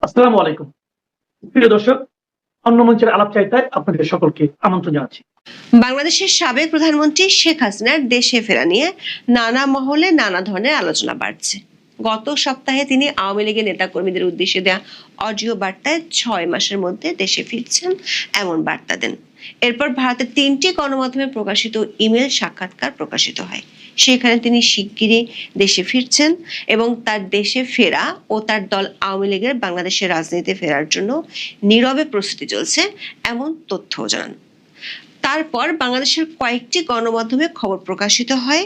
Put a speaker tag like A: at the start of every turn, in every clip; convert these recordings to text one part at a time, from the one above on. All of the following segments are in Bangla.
A: আসসালামু আলাইকুম। প্রিয় দর্শক, অন্য মঞ্চের আলাপচারিতায় আপনাদের সকলকে আমন্ত্রণ জানাচ্ছি।
B: বাংলাদেশের সাবেক প্রধানমন্ত্রী শেখ হাসিনার দেশে ফেরা নিয়ে নানা মহলে নানা ধরনের আলোচনা বাড়ছে। গত সপ্তাহে তিনি আওয়ামী লীগের নেতাকর্মীদের উদ্দেশ্যে দেয়া অডিও বার্তায় 6 মাসের মধ্যে দেশে ফিরছেন এমন বার্তা দেন। এরপর ভারতের 3টি গণমাধ্যমে প্রকাশিত ইমেল সাক্ষাৎকার প্রকাশিত হয়। সেখানে তিনি শিগগিরই দেশে ফিরছেন এবং তার দেশে ফেরা ও তার দল আওয়ামী লীগের বাংলাদেশের রাজনীতিতে ফেরার জন্য নীরবে প্রস্তুতি চলছে এমন তথ্যও জানান। তারপর বাংলাদেশের কয়েকটি গণমাধ্যমে খবর প্রকাশিত হয়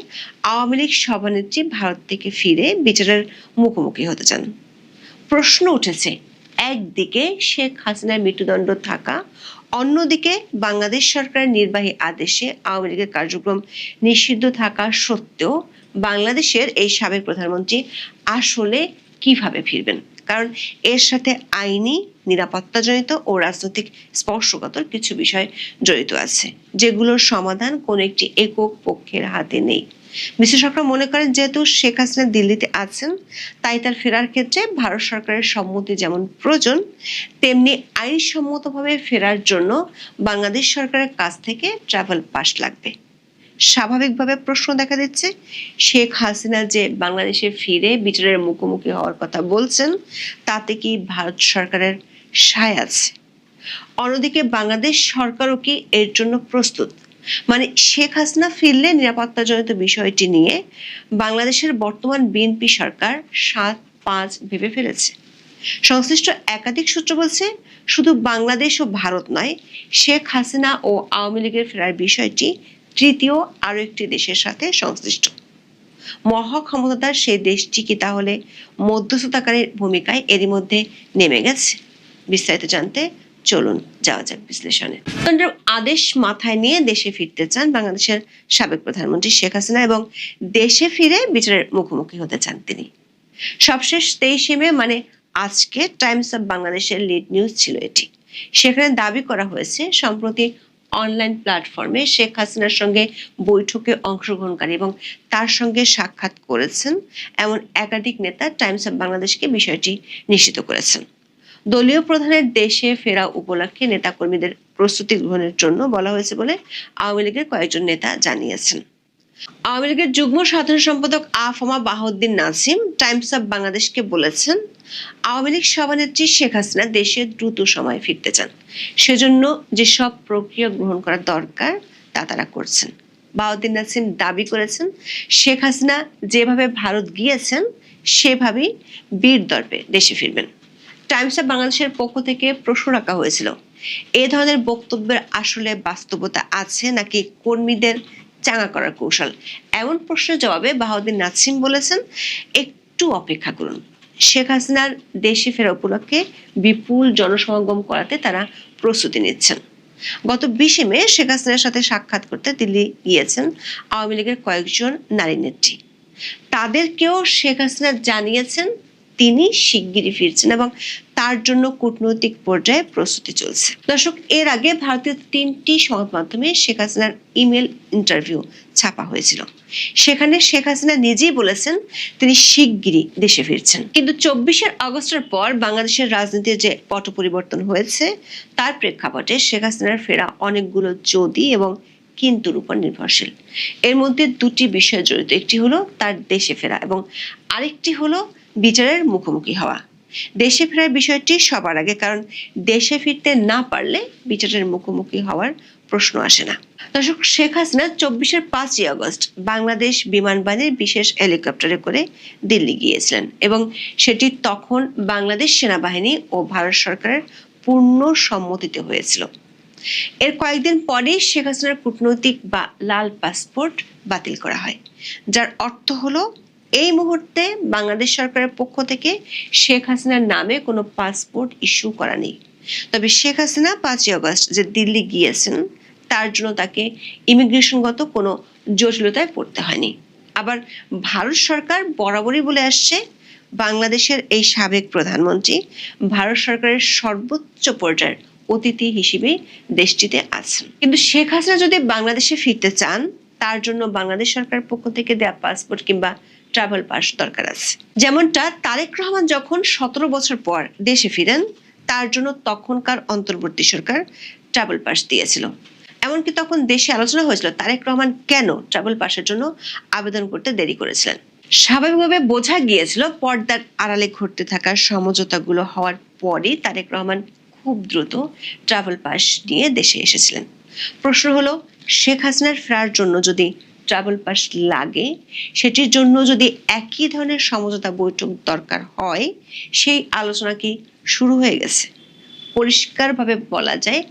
B: আওয়ামী লীগ সভানেত্রী ভারত থেকে ফিরে বিচারের মুখোমুখি হতে চান। প্রশ্ন উঠেছে, একদিকে শেখ হাসিনার মৃত্যুদণ্ড থাকা, অন্যদিকে বাংলাদেশ সরকারের নির্বাহী আদেশে আওয়ামী লীগের কার্যক্রম নিষিদ্ধ থাকা সত্ত্বেও বাংলাদেশের এই সাবেক প্রধানমন্ত্রী আসলে কিভাবে ফিরবেন? কারণ এর সাথে আইনি, নিরাপত্তাজনিত ও রাজনৈতিক স্পর্শকাতর কিছু বিষয় জড়িত আছে, যেগুলোর সমাধান কোনো একটি একক পক্ষের হাতে নেই। বিশ্লেষকরা মনে করেন, যেহেতু শেখ হাসিনা দিল্লিতে আছেন, তাই তার ফেরার ক্ষেত্রে ভারত সরকারের সম্মতি যেমন প্রয়োজন, তেমনি আইনসম্মতভাবে ফেরার জন্য বাংলাদেশ সরকারের কাছ থেকে ট্রাভেল পাস লাগবে। স্বাভাবিকভাবে প্রশ্ন দেখা দিচ্ছে, শেখ হাসিনা যে বাংলাদেশে ফিরে বিচারের মুখোমুখি হওয়ার কথা বলছেন, তাতে কি ভারত সরকারের সায় আছে? অন্যদিকে বাংলাদেশ সরকারও কি এর জন্য প্রস্তুত? মানে শেখ হাসিনা ফিরলে নিরাপত্তাজনিত বিষয়টি নিয়ে বাংলাদেশের বর্তমান বিএনপি সরকার 7-5 ভেবে ফেলেছে। সংশ্লিষ্ট একাধিক সূত্র বলছে, শুধু বাংলাদেশ ও ভারত নয়, শেখ হাসিনা ও আওয়ামী লীগের ফেরার বিষয়টি তৃতীয় আরো একটি দেশের সাথে সংশ্লিষ্ট। মহাক্ষমতার সেই দেশটি কি তাহলে মধ্যস্থতাকারীর ভূমিকায় এরই মধ্যে নেমে গেছে? বিস্তারিত জানতে চলুন যাওয়া যাক বিশ্লেষণে। আদেশ মাথায় নিয়ে দেশে ফিরতে চান বাংলাদেশের সাবেক প্রধানমন্ত্রী শেখ হাসিনা এবং দেশে ফিরে বিচারের মুখোমুখি হতে চান তিনি। সবশেষ 23 মে, মানে আজকে, টাইমস অফ বাংলাদেশের লিড নিউজ ছিল এটি। সেখানে দাবি করা হয়েছে, সম্প্রতি অনলাইন প্ল্যাটফর্মে শেখ হাসিনার সঙ্গে বৈঠকে অংশগ্রহণকারী এবং তার সঙ্গে সাক্ষাৎ করেছেন এমন একাধিক নেতা টাইমস অফ বাংলাদেশকে বিষয়টি নিশ্চিত করেছেন। দলীয় প্রধানের দেশে ফেরা উপলক্ষে নেতাকর্মীদের প্রস্তুতি গ্রহণের জন্য বলা হয়েছে বলে আওয়ামী লীগের কয়েকজন নেতা জানিয়েছেন। আওয়ামী লীগের যুগ্ম সাধারণ সম্পাদক আফমা বাহাউদ্দিন নাজিম টাইমস অফ বাংলাদেশকে বলেছেন, আওয়ামী লীগ সভানেত্রী শেখ হাসিনা দেশে দ্রুত সময়ে ফিরতে চান, সেজন্য যেসব প্রক্রিয়া গ্রহণ করা দরকার তা তারা করছেন। বাহাউদ্দিন নাজিম দাবি করেছেন, শেখ হাসিনা যেভাবে ভারত গিয়েছেন সেভাবেই বীর দর্পে দেশে ফিরবেন। টাইমস অফ বাংলাদেশের পক্ষ থেকে প্রশ্ন রাখা হয়েছিল, এ ধরনের বক্তব্যের আসলে বাস্তবতা আছে নাকি কর্মীদের চাঙা করার কৌশল? এমন প্রশ্নের জবাবে বাহাউদ্দিন নাজিম বলেছেন, একটু অপেক্ষা করুন। শেখ হাসিনার দেশে ফেরা উপলক্ষে বিপুল জনসমাগম করাতে তারা প্রস্তুতি নিচ্ছেন। গত 20 মে শেখ হাসিনার সাথে সাক্ষাৎ করতে দিল্লি গিয়েছেন আওয়ামী লীগের কয়েকজন নারী নেত্রী। তাদেরকেও শেখ হাসিনা জানিয়েছেন তিনি শিগগিরই ফিরছেন এবং তার জন্য কূটনৈতিক পর্যায়ে প্রস্তুতি চলছে। দর্শক, এর আগে ভারতীয় 3টি সংবাদ মাধ্যমে শেখ হাসিনার ইমেল ইন্টারভিউ ছাপা হয়েছিল। সেখানে শেখ হাসিনা নিজেই বলেছেন তিনি শিগগিরই দেশে ফিরছেন। কিন্তু 24 আগস্টের পর বাংলাদেশের রাজনীতির যে পট পরিবর্তন হয়েছে, তার প্রেক্ষাপটে শেখ হাসিনার ফেরা অনেকগুলো যদি এবং কিন্তুর উপর নির্ভরশীল। এর মধ্যে 2টি বিষয় জড়িত, একটি হলো তার দেশে ফেরা এবং আরেকটি হলো বিচারের মুখোমুখি হওয়া। দেশে ফেরার বিষয়টি সবার আগে, কারণ দেশে ফিরতে না পারলে বিচারের মুখোমুখি হওয়ার প্রশ্ন আসে না। দর্শক, শেখ হাসিনা 5 আগস্ট বাংলাদেশ বিমান বাহিনীর বিশেষ হেলিকপ্টারে করে দিল্লি গিয়েছিলেন এবং সেটি তখন বাংলাদেশ সেনাবাহিনী ও ভারত সরকারের পূর্ণ সম্মতিতে হয়েছিল। এর কয়েকদিন পরেই শেখ হাসিনার কূটনৈতিক বা লাল পাসপোর্ট বাতিল করা হয়, যার অর্থ হলো এই মুহূর্তে বাংলাদেশ সরকারের পক্ষ থেকে শেখ হাসিনার নামে কোনো পাসপোর্ট ইস্যু করা নেই। তবে শেখ হাসিনা 5 আগস্ট যে দিল্লি গিয়েছেন, তার জন্য তাকে ইমিগ্রেশনগত কোনো জটিলতায় পড়তে হয়নি। আবার ভারত সরকার বরাবরই বলে আসছে, বাংলাদেশের এই সাবেক প্রধানমন্ত্রী ভারত সরকারের সর্বোচ্চ পর্যায়ের অতিথি হিসেবে দেশটিতে আছেন। কিন্তু শেখ হাসিনা যদি বাংলাদেশে ফিরতে চান, তার জন্য বাংলাদেশ সরকারের পক্ষ থেকে দেয়া পাসপোর্ট কিংবা ট্রাভেল পাস দরকার আছে। যেমনটা তারেক রহমান যখন 17 বছর পর দেশে ফিরেন, তার জন্য তখনকার অন্তর্বর্তী সরকার ট্রাভেল পাস দিয়েছিল। এমনকি তখন দেশে আলোচনা হয়েছিল তারেক রহমান কেন ট্রাভেল পাসের জন্য আবেদন করতে দেরি করেছিলেন। স্বাভাবিকভাবে বোঝা গিয়েছিল পর্দার আড়ালে ঘটতে থাকা সমঝোতাগুলো হওয়ার পরই তারেক রহমান খুব দ্রুত ট্রাভেল পাস নিয়ে দেশে এসেছিলেন। প্রশ্ন হলো, শেখ হাসিনার ফেরার জন্য যদি ট্রাভেল পাস লাগে, সেটির জন্য যদি একই ধরনের সমঝোতা বৈঠক দরকার হয়, সেই আলোচনা কি শুরু হয়ে গেছে? পরিষ্কারভাবে বলা যায়,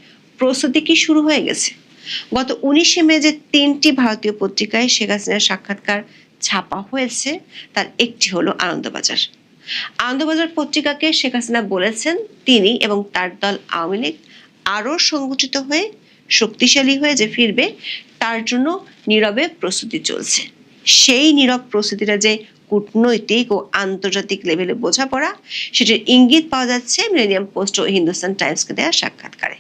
B: প্রস্তুতি কি শুরু হয়ে গেছে? গত 19শে মে যে 3টি ভারতীয় পত্রিকায় শেখ হাসিনার সাক্ষাৎকার ছাপা হয়েছে, তার একটি হলো আনন্দবাজার। আনন্দবাজার পত্রিকাকে শেখ হাসিনা বলেছেন তিনি এবং তার দল আওয়ামী লীগ আরো সংগঠিত হয়ে শক্তিশালী হয়ে যে ফিরবে, তার জন্য নীরবে প্রস্তুতি চলছে। সেই নীরব প্রস্তুতিটা যে কূটনৈতিক ও আন্তর্জাতিক লেভেলে বোঝাপড়া, সেটির ইঙ্গিত পাওয়া যাচ্ছে মিলেনিয়াম পোস্ট ও হিন্দুস্তান টাইমসকে দেওয়া সাক্ষাৎকারে।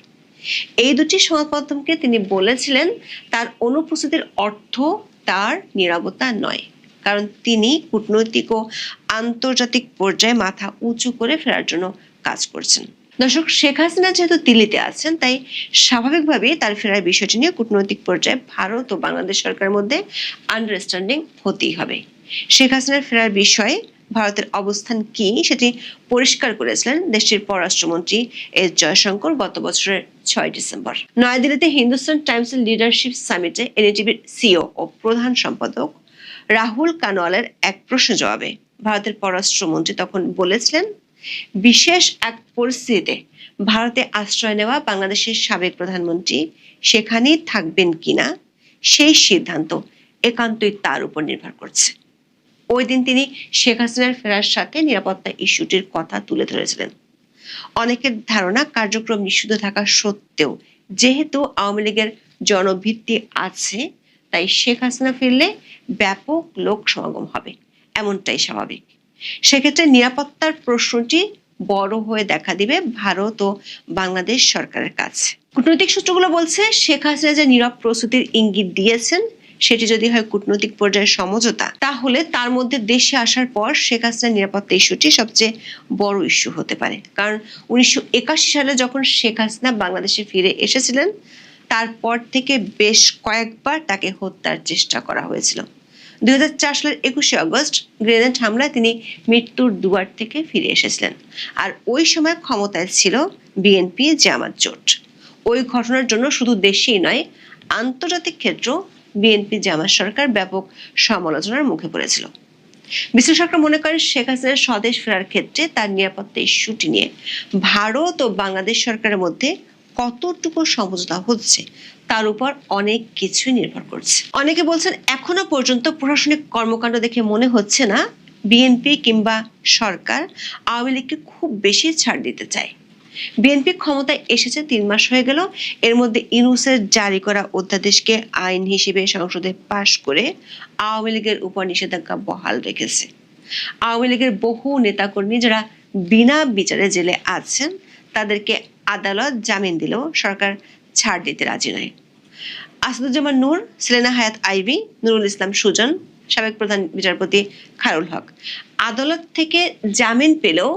B: এই দুটি সংবাদ মাধ্যমকে তিনি বলেছিলেন তার অনুপস্থিতির অর্থ তার নীরবতা নয়, কারণ তিনি কূটনৈতিক ও আন্তর্জাতিক পর্যায়ে মাথা উঁচু করে ফেরার জন্য কাজ করছেন। দর্শক, শেখ হাসিনা যেহেতু দিল্লিতে আছেন, তাই স্বাভাবিকভাবেই তার ফেরার বিষয়টি নিয়ে কূটনৈতিক পর্যায়ে ভারত ও বাংলাদেশ সরকারের মধ্যে আন্ডারস্ট্যান্ডিং হতেই হবে। শেখ হাসিনার ফেরার বিষয়ে ভারতের অবস্থান কি সেটি পরিষ্কার করেছিলেন দেশটির পররাষ্ট্রমন্ত্রী এস জয়শঙ্কর গত বছরের 6 ডিসেম্বর। নয়াদিল্লিতে হিন্দুস্তান টাইমসের লিডারশিপ সামিটে এনডিটিভির সিইও ও প্রধান সম্পাদক রাহুল কানওয়ালের এক প্রশ্নের জবাবে ভারতের পররাষ্ট্রমন্ত্রী তখন বলেছিলেন, বিশেষ এক পরিস্থিতিতে ভারতে আশ্রয় নেওয়া বাংলাদেশের সাবেক প্রধানমন্ত্রী সেখানেই থাকবেন কিনা সেই সিদ্ধান্ত একান্তই তার উপর নির্ভর করছে। ওই দিন তিনি শেখ হাসিনার ফেরার সাথে নিরাপত্তা ইস্যুটির কথা তুলে ধরেছিলেন। অনেকের ধারণা, কার্যক্রম নিষিদ্ধ থাকা সত্ত্বেও যেহেতু আওয়ামী লীগের জনভিত্তি আছে, তাই শেখ হাসিনা ফিরলে ব্যাপক লোক সমাগম হবে, এমনটাই স্বাভাবিক। সেক্ষেত্রে নিরাপত্তার প্রশ্নটি বড় হয়ে দেখা দিবে ভারত ও বাংলাদেশ সরকারের কাছে। কূটনৈতিক সূত্রগুলো বলছে, শেখ হাসিনা যে নীরব প্রস্তুতির ইঙ্গিত দিয়েছেন, সেটি যদি হয় কূটনৈতিক পর্যায়ের সমঝোতা, তাহলে তার মধ্যে দেশে আসার পর শেখ হাসিনার নিরাপত্তা ইস্যুটি সবচেয়ে বড় ইস্যু হতে পারে। কারণ 1981 সালে যখন শেখ হাসিনা বাংলাদেশে ফিরে এসেছিলেন, তারপর থেকে বেশ কয়েকবার তাকে হত্যার চেষ্টা করা হয়েছিল। 2004 সালের 21শে আগস্ট গ্রেনেড হামলায় তিনি মৃত্যুর দুয়ার থেকে ফিরে এসেছিলেন। আর ওই সময় ক্ষমতায় ছিল বিএনপি জামাত জোট। ওই ঘটনার জন্য শুধু দেশেই নয়, আন্তর্জাতিক ক্ষেত্রেও বিএনপি জামাত সরকার ব্যাপক সমালোচনার মুখে পড়েছিল। বিশ্লেষকরা মনে করেন, শেখ হাসিনার স্বদেশ ফেরার ক্ষেত্রে তার নিরাপত্তা ইস্যুটি নিয়ে ভারত ও বাংলাদেশ সরকারের মধ্যে কতটুকু সমঝোতা হচ্ছে তার উপর অনেক কিছু নির্ভর করছে। অনেকে বলছেন, এখনো পর্যন্ত প্রশাসনিক কর্মকাণ্ড দেখে মনে হচ্ছে না বিএনপি কিংবা সরকার আওয়ামী লীগকে খুব বেশি ছাড় দিতে চায়। বিএনপি ক্ষমতায় এসেছে 3 মাস হয়ে গেল। এর মধ্যে ইউনূসের জারি করা অধ্যাদেশকে আইন হিসেবে সংসদে পাশ করে আওয়ামী লীগের উপর নিষেধাজ্ঞা বহাল রেখেছে। আওয়ামী লীগের বহু নেতাকর্মী যারা বিনা বিচারে জেলে আছেন, তাদেরকে আদালত জামিন দিলেও সরকার ছাড় দিতে রাজি নয়। আসাদুজ্জামান নূর, সেলেনা হায়াত আইভি, নুরুল ইসলাম সুজন, সাবেক প্রধান বিচারপতি খায়রুল হক আদালত থেকে জামিন পেলেও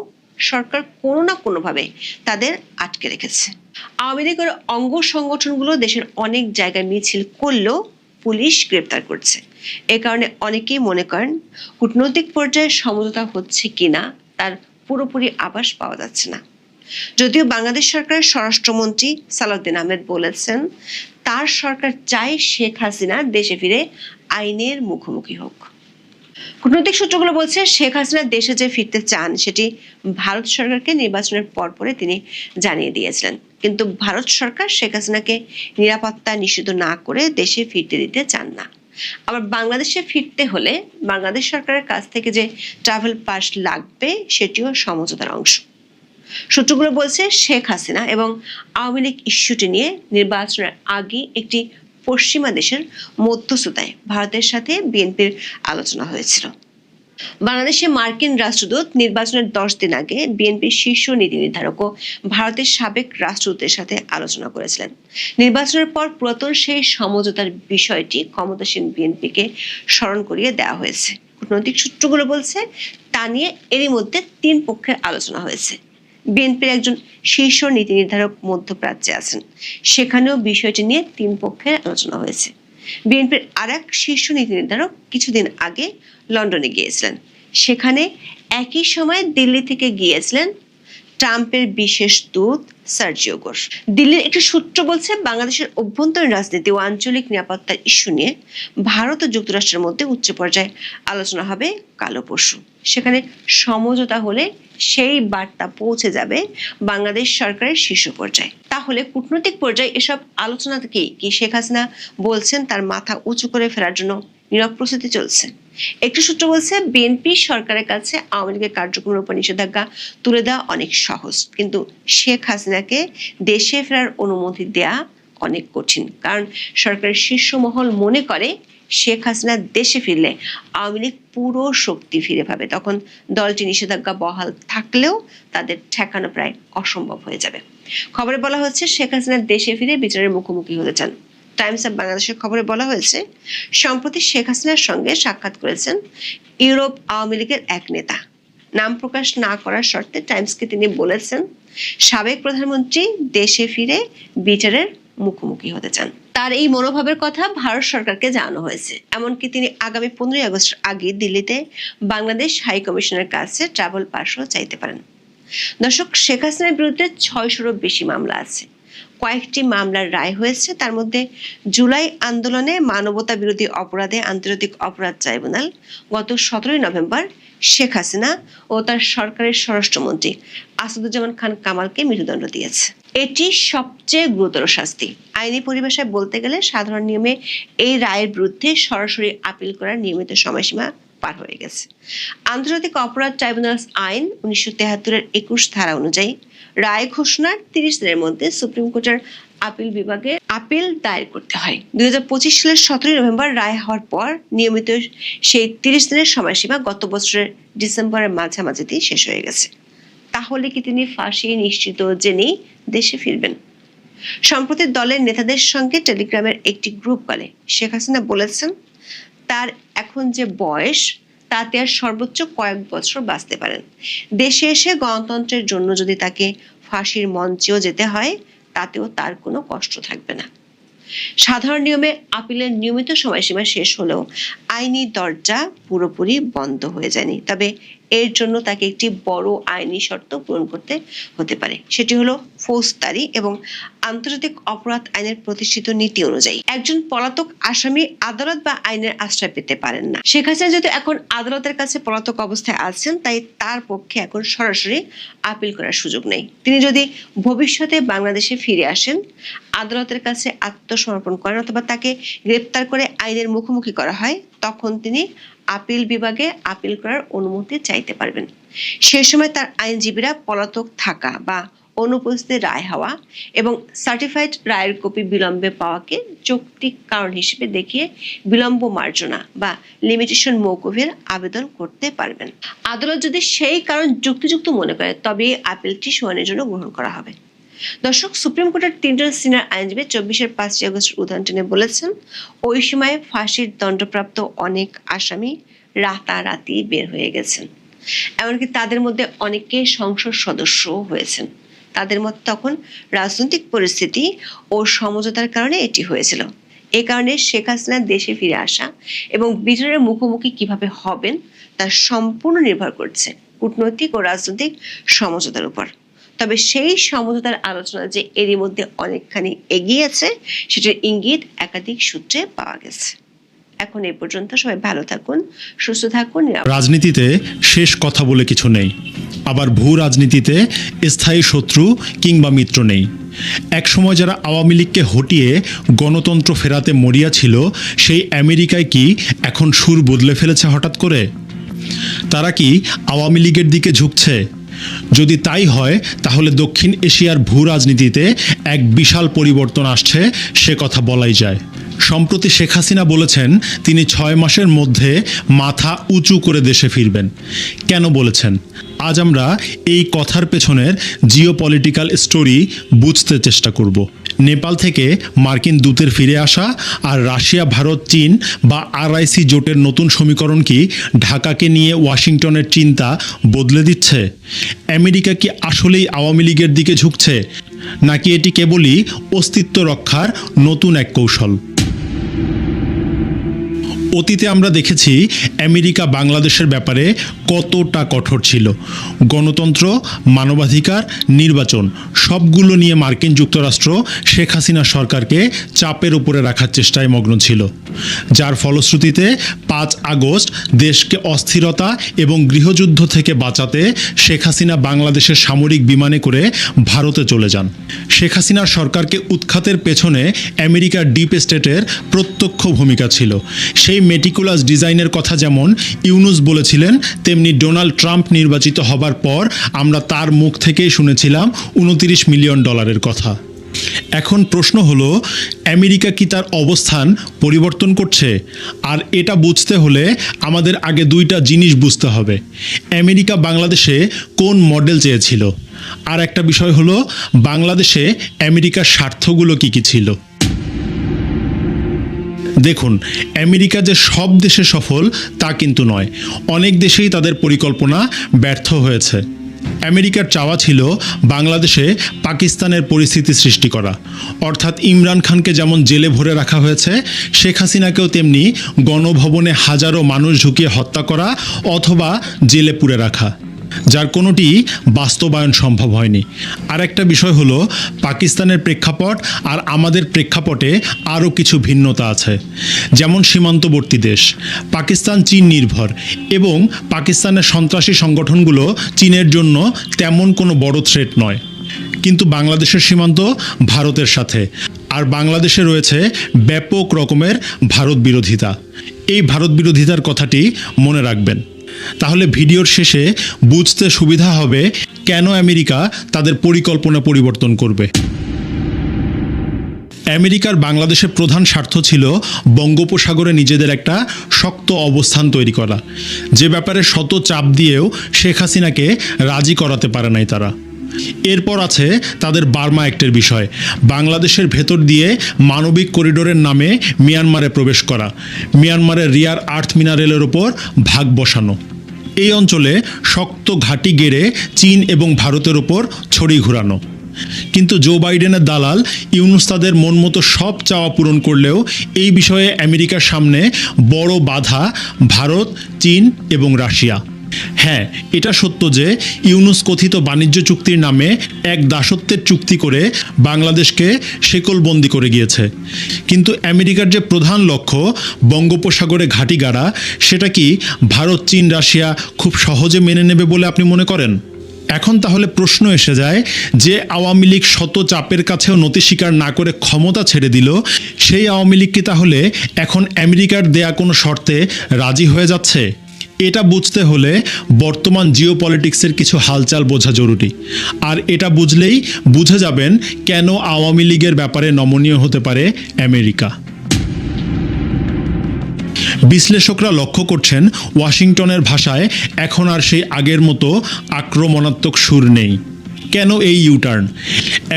B: সরকার কোনো না কোনোভাবে তাদের আটকে রেখেছে। আওয়ামী লীগের অঙ্গ সংগঠনগুলো দেশের অনেক জায়গায় মিছিল করলেও পুলিশ গ্রেপ্তার করছে। এ কারণে অনেকেই মনে করেন কূটনৈতিক পর্যায়ে সমঝোতা হচ্ছে কিনা তার পুরোপুরি আভাস পাওয়া যাচ্ছে না। যদিও বাংলাদেশ সরকারের স্বরাষ্ট্রমন্ত্রী সালাউদ্দিন আহমেদ বলেছেন, তার সরকার চায় শেখ হাসিনা দেশে ফিরে আইনের মুখোমুখি হোক। কূটনৈতিক সূত্রগুলো বলছে, শেখ হাসিনা দেশে যে ফিরতে চান সেটি ভারত সরকারকে নির্বাচনের পরে তিনি জানিয়ে দিয়েছিলেন। কিন্তু ভারত সরকার শেখ হাসিনাকে নিরাপত্তা নিষিদ্ধ না করে দেশে ফিরতে দিতে চান না। আবার বাংলাদেশে ফিরতে হলে বাংলাদেশ সরকারের কাছ থেকে যে ট্রাভেল পাস লাগবে, সেটিও সমঝোতার অংশ। সূত্রগুলো বলছে, শেখ হাসিনা এবং আওয়ামী লীগ ইস্যুটি নিয়ে নির্বাচনের আগে একটি পশ্চিমা দেশের মধ্যস্থতায় ভারতের সাথে বিএনপির আলোচনা হয়েছিল। বাংলাদেশে মার্কিন রাষ্ট্রদূত নির্বাচনের 10 দিন আগে বিএনপির শীর্ষ নীতি নির্ধারক ও ভারতের সাবেক রাষ্ট্রদূতের সাথে আলোচনা করেছিলেন। নির্বাচনের পর পুরাতন সেই সমঝোতার বিষয়টি ক্ষমতাসীন বিএনপিকে স্মরণ করিয়ে দেওয়া হয়েছে। কূটনৈতিক সূত্রগুলো বলছে তা নিয়ে এরই মধ্যে তিন পক্ষের আলোচনা হয়েছে। বিএনপির একজন শীর্ষ নীতি নির্ধারক মধ্যপ্রাচ্যে আছেন, সেখানেও বিষয়টি নিয়ে তিন পক্ষের আলোচনা হয়েছে। বিএনপির আরেক শীর্ষ নীতি নির্ধারক কিছুদিন আগে লন্ডনে গিয়েছিলেন, সেখানে একই সময় দিল্লি থেকে গিয়েছিলেন ট্রাম্পের বিশেষ দূত সার্জিও ঘোষ। দিল্লির একটি সূত্র বলছে বাংলাদেশের অভ্যন্তরীণ রাজনীতি ও আঞ্চলিক নিরাপত্তার ইস্যু নিয়ে ভারত ও যুক্তরাষ্ট্রের মধ্যে উচ্চ পর্যায়ে আলোচনা হবে কাল পরশু। সেখানে সমঝোতা হলে সেই বার্তা পৌঁছে যাবে বাংলাদেশ সরকারের শীর্ষ পর্যায়ে। তাহলে কূটনৈতিক পর্যায়ে এসব আলোচনা থেকে কি শেখ হাসিনা বলছেন তার মাথা উঁচু করে ফেরার জন্য নীরব প্রস্তুতি চলছে? একটি সূত্র বলছে বিএনপি সরকারের কাছে আওয়ামী লীগের কার্যক্রমের উপর নিষেধাজ্ঞা তুলে দেওয়া অনেক সহজ, কিন্তু শেখ হাসিনাকে দেশে ফেরার অনুমতি দেয়া অনেক কঠিন। কারণ সরকারের শীর্ষ মহল মনে করে শেখ হাসিনা দেশে ফিরলে আওয়ামী লীগ পুরো শক্তি ফিরে পাবে, তখন দলটি নিষেধাজ্ঞা বহাল থাকলেও তাদের ঠেকানো প্রায় অসম্ভব হয়ে যাবে। খবরে বলা হচ্ছে শেখ হাসিনা দেশে ফিরে বিচারের মুখোমুখি হতে চান। টাইমস অফ বাংলাদেশের খবরে বলা হয়েছে সম্প্রতি শেখ হাসিনার সঙ্গে সাক্ষাৎ করেছেন ইউরোপ আওয়ামী লীগের এক নেতা। নাম প্রকাশ না করার শর্তে টাইমসকে তিনি বলেছেন সাবেক প্রধানমন্ত্রী দেশে ফিরে বিচারের মুখোমুখি হতে চান। তার এই মনোভাবের কথা ভারত সরকারকে জানানো হয়েছে। এমনকি তিনি আগামী 15 আগস্ট আগে দিল্লিতে বাংলাদেশ হাই কমিশনের কাছে ট্রাভেল পাসও চাইতে পারেন। দর্শক, শেখ হাসিনার বিরুদ্ধে 600-ও বেশি মামলা আছে। কয়েকটি মামলার রায় হয়েছে, তার মধ্যে জুলাই আন্দোলনে মানবতা বিরোধী অপরাধে আন্তর্জাতিক অপরাধ ট্রাইব্যুনাল গত 17 নভেম্বর শেখ হাসিনা ও তার সরকারের স্বরাষ্ট্রমন্ত্রী আসাদুজ্জামান খান কামালকে মৃত্যুদণ্ড দিয়েছে। এটি সবচেয়ে গুরুতর শাস্তি। আইনি পরিভাষায় বলতে গেলে সাধারণ নিয়মে এই রায়ের বিরুদ্ধে সরাসরি আপিল করার নিয়মিত সময়সীমা পার হয়ে গেছে। আন্তর্জাতিক অপরাধ ট্রাইব্যুনাল আইন 1973-এর 21 ধারা অনুযায়ী রায় ঘোষণার 30 দিনের মধ্যে সুপ্রিম কোর্টের আপিল বিভাগে আপিল দায়ের করতে হয়। 2025 সালের 17 নভেম্বর রায় হওয়ার পর নিয়মিত সেই 30 দিনের সময়সীমা গত বছরের ডিসেম্বরের মাঝামাঝিতেই শেষ হয়ে গেছে। তাহলে কি তিনি ফাঁসি নিশ্চিত জেনেই দেশে ফিরবেন? সম্প্রতি দলের নেতাদের সঙ্গে টেলিগ্রামের একটি গ্রুপ কলে শেখ হাসিনা বলেছেন তার এখন যে বয়স তাতে আর সর্বোচ্চ কয়েক বছর বাঁচতে পারেন। দেশে এসে গণতন্ত্রের জন্য যদি তাকে ফাঁসির মঞ্চেও যেতে হয় তাতেও তার কোনো কষ্ট থাকবে না। সাধারণ নিয়মে আপিলের নিয়মিত সময়সীমা শেষ হলেও আইনি দরজা পুরোপুরি বন্ধ হয়ে যায়নি। তবে এর জন্য তাকে একটি বড় আইনি শর্ত পূরণ করতে হতে পারে। সেটি হলো ফৌজদারি এবং আন্তর্জাতিক অপরাধ আইনের প্রতিষ্ঠিত নীতি অনুযায়ী একজন পলাতক আসামি আদালত বা আইনের আশ্রয় পেতে পারেন না। শেখ হাসিনা যেহেতু এখন আদালতের কাছে পলাতক অবস্থায় আছেন, তাই তার পক্ষে এখন সরাসরি আপিল করার সুযোগ নেই। তিনি যদি ভবিষ্যতে বাংলাদেশে ফিরে আসেন, আদালতের কাছে আত্মসমর্পণ করেন অথবা তাকে গ্রেপ্তার করে আইনের মুখোমুখি করা হয়, তখন তিনি আপিল বিভাগে আপিল করার অনুমতি চাইতে পারবেন। সে সময় তার আইনজীবীরা পলাতক থাকা বা অনুপস্থিত রায় হওয়া এবং সার্টিফাইড রায়ের কপি বিলম্বে পাওয়াকে যৌক্তিক কারণ হিসেবে দেখিয়ে বিলম্ব মার্জনা বা লিমিটেশন মওকুফের আবেদন করতে পারবেন। আদালত যদি সেই কারণ যুক্তিযুক্ত মনে করে তবে আপিলটি শুনানির জন্য গ্রহণ করা হবে। দর্শক, সুপ্রিম কোর্টের 3জন সিনিয়র আইনজীবী 24-এর 5 আগস্ট উদাহরণ টেনে বলেছেন ওই সময় ফাঁসির দণ্ডপ্রাপ্ত অনেক আসামি রাতারাতি বের হয়ে গেছেন। এমনকি তাদের মধ্যে অনেকে সংসদ সদস্যও হয়েছেন। তাদের মধ্যে তখন রাজনৈতিক পরিস্থিতি ও সমঝোতার কারণে এটি হয়েছিল। এ কারণে শেখ হাসিনা দেশে ফিরে আসা এবং বিচারের মুখোমুখি কিভাবে হবেন তা সম্পূর্ণ নির্ভর করছে কূটনৈতিক ও রাজনৈতিক সমঝোতার উপর। তবে সেই সমঝোতার আলোচনা যে এরই মধ্যে অনেকখানি এগিয়েছে সেটার ইঙ্গিত একাধিক সূত্রে পাওয়া গেছে। এখন এই পর্যন্ত, সবাই ভালো থাকুন, সুস্থ থাকুন।
C: রাজনীতিতে শেষ কথা বলে কিছু নেই, আবার ভূ রাজনীতিতে স্থায়ী শত্রু কিংবা মিত্র নেই। একসময় যারা আওয়ামী লীগকে হটিয়ে গণতন্ত্র ফেরাতে মরিয়া ছিল, সেই আমেরিকায় কি এখন সুর বদলে ফেলেছে হঠাৎ করে? তারা কি আওয়ামী লীগের দিকে ঝুঁকছে? যদি তাই হয় তাহলে দক্ষিণ এশিয়ার ভূ রাজনীতিতে এক বিশাল পরিবর্তন আসছে, সে কথা বলাই যায়। সম্প্রতি শেখ হাসিনা বলেছেন তিনি 6 মাসের মধ্যে মাথা উঁচু করে দেশে ফিরবেন। কেন বলেছেন? আজ আমরা এই কথার পেছনের জিওপলিটিক্যাল স্টোরি বুঝতে চেষ্টা করব। নেপাল থেকে মার্কিন দূতের ফিরে আসা আর রাশিয়া, ভারত, চীন বা RIC জোটের নতুন সমীকরণ কি ঢাকাকে নিয়ে ওয়াশিংটনের চিন্তা বদলে দিচ্ছে? আমেরিকা কি আসলেই আওয়ামী লীগের দিকে ঝুঁকছে, নাকি এটি কেবলই অস্তিত্ব রক্ষার নতুন এক কৌশল? অতীতে আমরা দেখেছি আমেরিকা বাংলাদেশের ব্যাপারে কতটা কঠোর ছিল। গণতন্ত্র, মানবাধিকার, নির্বাচন সবগুলো নিয়ে মার্কিন যুক্তরাষ্ট্র শেখ হাসিনা সরকারকে চাপের উপরে রাখার চেষ্টায় মগ্ন ছিল, যার ফলশ্রুতিতে 5 আগস্ট দেশকে অস্থিরতা এবং গৃহযুদ্ধ থেকে বাঁচাতে শেখ হাসিনা বাংলাদেশের সামরিক বিমানে করে ভারতে চলে যান। শেখ হাসিনার সরকারকে উৎখাতের পেছনে আমেরিকার ডিপ স্টেটের প্রত্যক্ষ ভূমিকা ছিল। সেই মেটিকুলাস ডিজাইনের কথা যেমন ইউনুস বলেছিলেন, তেমনি ডোনাল্ড ট্রাম্প নির্বাচিত হবার পর আমরা তার মুখ থেকেই শুনেছিলাম $29 মিলিয়ন কথা। এখন প্রশ্ন হলো, আমেরিকা কি তার অবস্থান পরিবর্তন করছে? আর এটা বুঝতে হলে আমাদের আগে 2টা জিনিস বুঝতে হবে। আমেরিকা বাংলাদেশে কোন মডেল চেয়েছিল, আর একটা বিষয় হলো বাংলাদেশে আমেরিকার স্বার্থগুলো কি কি ছিল। দেখুন, আমেরিকা যে সব দেশে সফল তা কিন্তু নয়। অনেক দেশেই তাদের পরিকল্পনা ব্যর্থ হয়েছে। আমেরিকার চাওয়া ছিল বাংলাদেশে পাকিস্তানের পরিস্থিতি সৃষ্টি করা, অর্থাৎ ইমরান খানকে যেমন জেলে ভরে রাখা হয়েছে, শেখ হাসিনাকেও তেমনি গণভবনে হাজারো মানুষ ঢুকিয়ে হত্যা করা অথবা জেলে পুরে রাখা, যার কোনোটি বাস্তবায়ন সম্ভব হয়নি। আর একটা বিষয় হলো, পাকিস্তানের প্রেক্ষাপট আর আমাদের প্রেক্ষাপটে আরও কিছু ভিন্নতা আছে। যেমন সীমান্তবর্তী দেশ, পাকিস্তান চীন নির্ভর এবং পাকিস্তানের সন্ত্রাসী সংগঠনগুলো চীনের জন্য তেমন কোনো বড় থ্রেট নয়। কিন্তু বাংলাদেশের সীমান্ত ভারতের সাথে, আর বাংলাদেশে রয়েছে ব্যাপক রকমের ভারত বিরোধিতা। এই ভারত বিরোধিতার কথাটি মনে রাখবেন, তাহলে ভিডিওর শেষে বুঝতে সুবিধা হবে কেন আমেরিকা তাদের পরিকল্পনা পরিবর্তন করবে। আমেরিকার বাংলাদেশের প্রধান স্বার্থ ছিল বঙ্গোপসাগরে নিজেদের একটা শক্ত অবস্থান তৈরি করা, যে ব্যাপারে শত চাপ দিয়েও শেখ হাসিনাকে রাজি করাতে পারে নাই তারা। এরপর আছে তাদের বার্মা অ্যাক্টের বিষয়, বাংলাদেশের ভেতর দিয়ে মানবিক করিডোরের নামে মিয়ানমারে প্রবেশ করা, মিয়ানমারের রিয়ার আর্থ মিনারেলের ওপর ভাগ বসানো, এই অঞ্চলে শক্ত ঘাঁটি গেড়ে চীন এবং ভারতের ওপর ছড়ি ঘুরানো। কিন্তু জো বাইডেনের দালাল ইউনুস তাদের মন মতো সব চাওয়া পূরণ করলেও এই বিষয়ে আমেরিকার সামনে বড় বাধা ভারত, চীন এবং রাশিয়া। হ্যাঁ, এটা সত্য যে ইউনুস কথিত বাণিজ্য চুক্তির নামে এক দাসত্বের চুক্তি করে বাংলাদেশকে শেকলবন্দি করে গিয়েছে, কিন্তু আমেরিকার যে প্রধান লক্ষ্য বঙ্গোপসাগরে ঘাঁটি গাড়া, সেটা কি ভারত, চীন, রাশিয়া খুব সহজে মেনে নেবে বলে আপনি মনে করেন? এখন তাহলে প্রশ্ন এসে যায়, যে আওয়ামী লীগ শত চাপের কাছেও নতি স্বীকার না করে ক্ষমতা ছেড়ে দিল, সেই আওয়ামী লীগ কি তাহলে এখন আমেরিকার দেয়া কোনো শর্তে রাজি হয়ে যাচ্ছে? এটা বুঝতে হলে বর্তমান জিওপলিটিক্সের কিছু হালচাল বোঝা জরুরি। আর এটা বুঝলেই বুঝে যাবেন কেন আওয়ামী লীগের ব্যাপারে নমনীয় হতে পারে আমেরিকা। বিশ্লেষকরা লক্ষ্য করছেন, ওয়াশিংটনের ভাষায় এখন আর সেই আগের মতো আক্রমণাত্মক সুর নেই। কেন এই ইউটার্ন?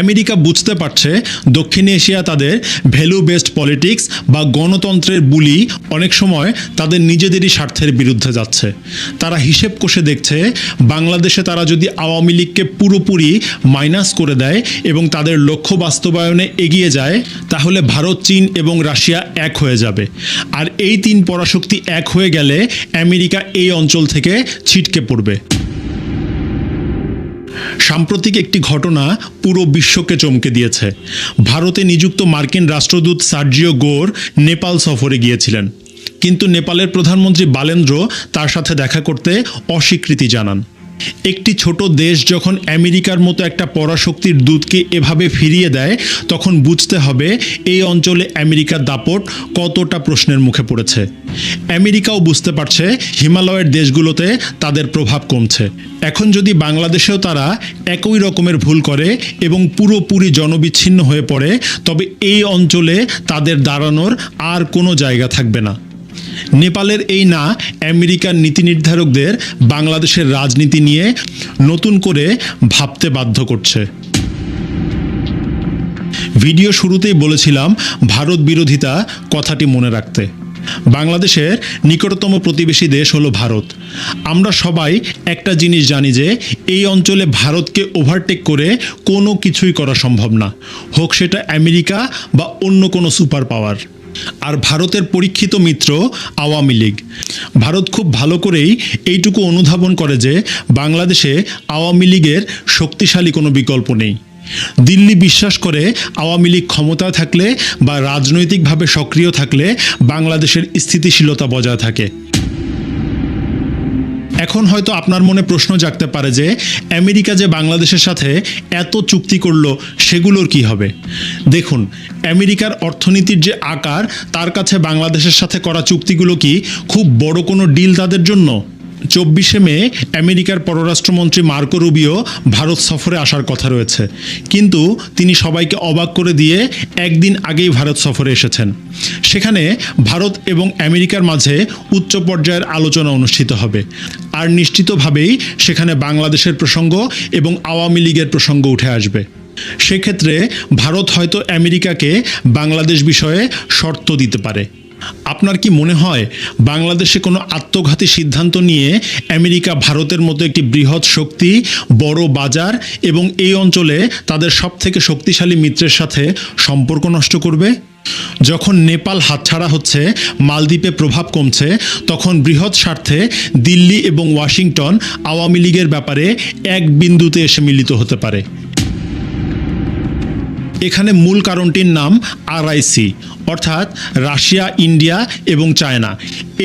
C: আমেরিকা বুঝতে পারছে দক্ষিণ এশিয়া তাদের ভ্যালু বেসড পলিটিক্স বা গণতন্ত্রের বুলি অনেক সময় তাদের নিজেদেরই স্বার্থের বিরুদ্ধে যাচ্ছে। তারা হিসেব কষে দেখছে, বাংলাদেশে তারা যদি আওয়ামী লীগকে পুরোপুরি মাইনাস করে দেয় এবং তাদের লক্ষ্য বাস্তবায়নে এগিয়ে যায়, তাহলে ভারত, চীন এবং রাশিয়া এক হয়ে যাবে। আর এই 3 পরাশক্তি এক হয়ে গেলে আমেরিকা এই অঞ্চল থেকে ছিটকে পড়বে। সাম্প্রতিক একটি ঘটনা পুরো বিশ্বকে চমকে দিয়েছে। ভারতে নিযুক্ত মার্কিন রাষ্ট্রদূত সার্জিও গোর নেপাল সফরে গিয়েছিলেন, কিন্তু নেপালের প্রধানমন্ত্রী বালেন্দ্র তার সাথে দেখা করতে অস্বীকৃতি জানান। একটি ছোট দেশ যখন আমেরিকার মতো একটা পরাশক্তির দূতকে এভাবে ফিরিয়ে দেয়, তখন বুঝতে হবে এই অঞ্চলে আমেরিকার দাপট কতটা প্রশ্নের মুখে পড়েছে। আমেরিকাও বুঝতে পারছে হিমালয়ের দেশগুলোতে তাদের প্রভাব কমছে। এখন যদি বাংলাদেশেও তারা একই রকমের ভুল করে এবং পুরোপুরি জনবিচ্ছিন্ন হয়ে পড়ে, তবে এই অঞ্চলে তাদের দাঁড়ানোর আর কোনো জায়গা থাকবে না। নেপালের এই না আমেরিকার নীতি নির্ধারকদের বাংলাদেশের রাজনীতি নিয়ে নতুন করে ভাবতে বাধ্য করছে। ভিডিও শুরুতেই বলেছিলাম ভারত বিরোধিতা কথাটি মনে রাখতে। বাংলাদেশের নিকটতম প্রতিবেশী দেশ হলো ভারত। আমরা সবাই একটা জিনিস জানি যে এই অঞ্চলে ভারতকে ওভারটেক করে কোনো কিছুই করা সম্ভব না, হোক সেটা আমেরিকা বা অন্য কোনো সুপার পাওয়ার। আর ভারতের পরীক্ষিত মিত্র আওয়ামী লীগ। ভারত খুব ভালো করেই এইটুকু অনুধাবন করে যে বাংলাদেশে আওয়ামী লীগের শক্তিশালী কোনো বিকল্প নেই। দিল্লি বিশ্বাস করে আওয়ামী লীগ ক্ষমতায় থাকলে বা রাজনৈতিকভাবে সক্রিয় থাকলে বাংলাদেশের স্থিতিশীলতা বজায় থাকে। এখন হয়তো আপনার মনে প্রশ্ন জাগতে পারে যে আমেরিকা যে বাংলাদেশের সাথে এত চুক্তি করলো সেগুলোর কি হবে? দেখুন, আমেরিকার অর্থনীতির যে আকার, তার কাছে বাংলাদেশের সাথে করা চুক্তিগুলো কি খুব বড় কোনো ডিল তাদের জন্য? 24শে মে আমেরিকার পররাষ্ট্রমন্ত্রী মার্কো রুবিও ভারত সফরে আসার কথা রয়েছে, কিন্তু তিনি সবাইকে অবাক করে দিয়ে একদিন আগেই ভারত সফরে এসেছেন। সেখানে ভারত এবং আমেরিকার মাঝে উচ্চ পর্যায়ের আলোচনা অনুষ্ঠিত হবে, আর নিশ্চিতভাবেই সেখানে বাংলাদেশের প্রসঙ্গ এবং আওয়ামী লীগের প্রসঙ্গ উঠে আসবে। সেক্ষেত্রে ভারত হয়তো আমেরিকাকে বাংলাদেশ বিষয়ে শর্ত দিতে পারে। আপনার কি মনে হয় বাংলাদেশে কোনো আত্মঘাতী সিদ্ধান্ত নিয়ে আমেরিকা ভারতের মতো একটি বৃহৎ শক্তি, বড় বাজার এবং এই অঞ্চলে তাদের সবথেকে শক্তিশালী মিত্রের সাথে সম্পর্ক নষ্ট করবে? যখন নেপাল হাতছাড়া হচ্ছে, মালদ্বীপে প্রভাব কমছে, তখন বৃহৎ স্বার্থে দিল্লি এবং ওয়াশিংটন আওয়ামী লীগের ব্যাপারে এক বিন্দুতে এসে মিলিত হতে পারে। এখানে মূল কারণটির নাম RIC, অর্থাৎ রাশিয়া, ইন্ডিয়া এবং চায়না।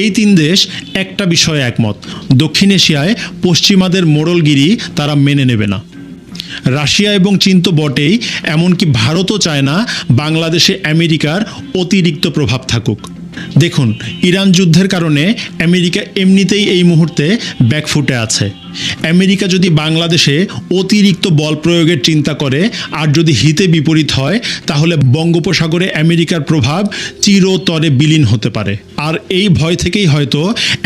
C: এই তিন দেশ একটা বিষয়ে একমত: দক্ষিণ এশিয়ায় পশ্চিমাদের মোড়লগিরি তারা মেনে নেবে না। রাশিয়া এবং চীন তো বটেই, এমনকি ভারতও চায় না বাংলাদেশে আমেরিকার অতিরিক্ত প্রভাব থাকুক। দেখুন, ইরান যুদ্ধের কারণে আমেরিকা এমনিতেই এই মুহূর্তে ব্যাকফুটে আছে। আমেরিকা যদি বাংলাদেশে অতিরিক্ত বল প্রয়োগের চিন্তা করে আর যদি হিতে বিপরীত হয়, তাহলে বঙ্গোপসাগরে আমেরিকার প্রভাব চিরতরে বিলীন হতে পারে। আর এই ভয় থেকেই হয়তো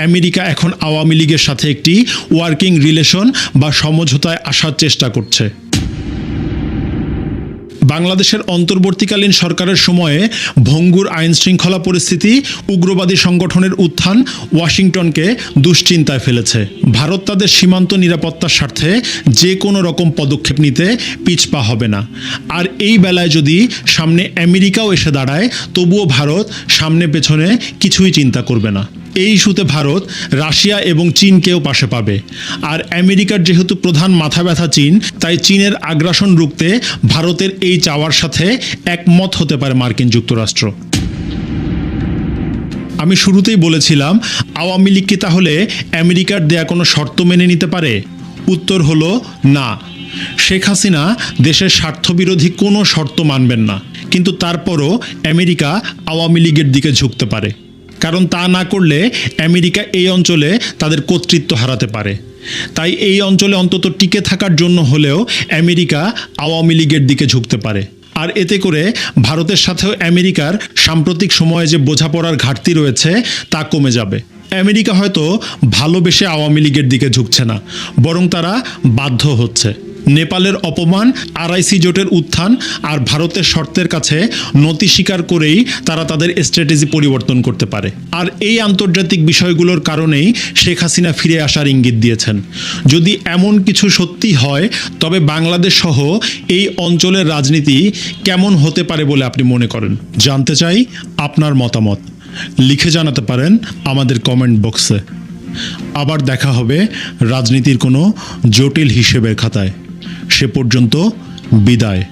C: আমেরিকা এখন আওয়ামী লীগের সাথে একটি ওয়ার্কিং রিলেশন বা সমঝোতায় আসার চেষ্টা করছে। বাংলাদেশের অন্তর্বর্তীকালীন সরকারের সময়ে ভঙ্গুর আইন শৃঙ্খলা পরিস্থিতি, উগ্রবাদী সংগঠনের উত্থান ওয়াশিংটনকে দুশ্চিন্তায় ফেলেছে। ভারত তাদের সীমান্ত নিরাপত্তার স্বার্থে যে কোনো রকম পদক্ষেপ নিতে পিছপা হবে না। আর এই বেলায় যদি সামনে আমেরিকাও এসে দাঁড়ায়, তবুও ভারত সামনে পেছনে কিছুই চিন্তা করবে না। এই ইস্যুতে ভারত রাশিয়া এবং চীনকেও পাশে পাবে। আর আমেরিকার যেহেতু প্রধান মাথা ব্যথা চীন, তাই চীনের আগ্রাসন রুখতে ভারতের এই চাওয়ার সাথে একমত হতে পারে মার্কিন যুক্তরাষ্ট্র। আমি শুরুতেই বলেছিলাম, আওয়ামী লীগ কি তাহলে আমেরিকার দেয়া কোনো শর্ত মেনে নিতে পারে? উত্তর হলো না। শেখ হাসিনা দেশের স্বার্থবিরোধী কোনো শর্ত মানবেন না, কিন্তু তারপরও আমেরিকা আওয়ামী লীগের দিকে ঝুঁকতে পারে। কারণ তা না করলে আমেরিকা এই অঞ্চলে তাদের কর্তৃত্ব হারাতে পারে। তাই এই অঞ্চলে অন্তত টিকে থাকার জন্য হলেও আমেরিকা আওয়ামী লীগের দিকে ঝুঁকতে পারে। আর এতে করে ভারতের সাথেও আমেরিকার সাম্প্রতিক সময়ে যে বোঝাপড়ার ঘাটতি রয়েছে তা কমে যাবে। আমেরিকা হয়তো ভালোবেসে আওয়ামী লীগের দিকে ঝুঁকছে না, বরং তারা বাধ্য হচ্ছে। নেপালের অপমান, RIC জোটের উত্থান আর ভারতের শর্তের কাছে নতি স্বীকার করেই তারা তাদের স্ট্র্যাটেজি পরিবর্তন করতে পারে। আর এই আন্তর্জাতিক বিষয়গুলোর কারণেই শেখ হাসিনা ফিরে আসার ইঙ্গিত দিয়েছেন। যদি এমন কিছু সত্যি হয়, তবে বাংলাদেশ সহ এই অঞ্চলের রাজনীতি কেমন হতে পারে বলে আপনি মনে করেন? জানতে চাই আপনার মতামত। লিখে জানাতে পারেন আমাদের কমেন্ট বক্সে। আবার দেখা হবে রাজনীতির কোনো জটিল হিসেবের খাতায়। সে পর্যন্ত বিদায়।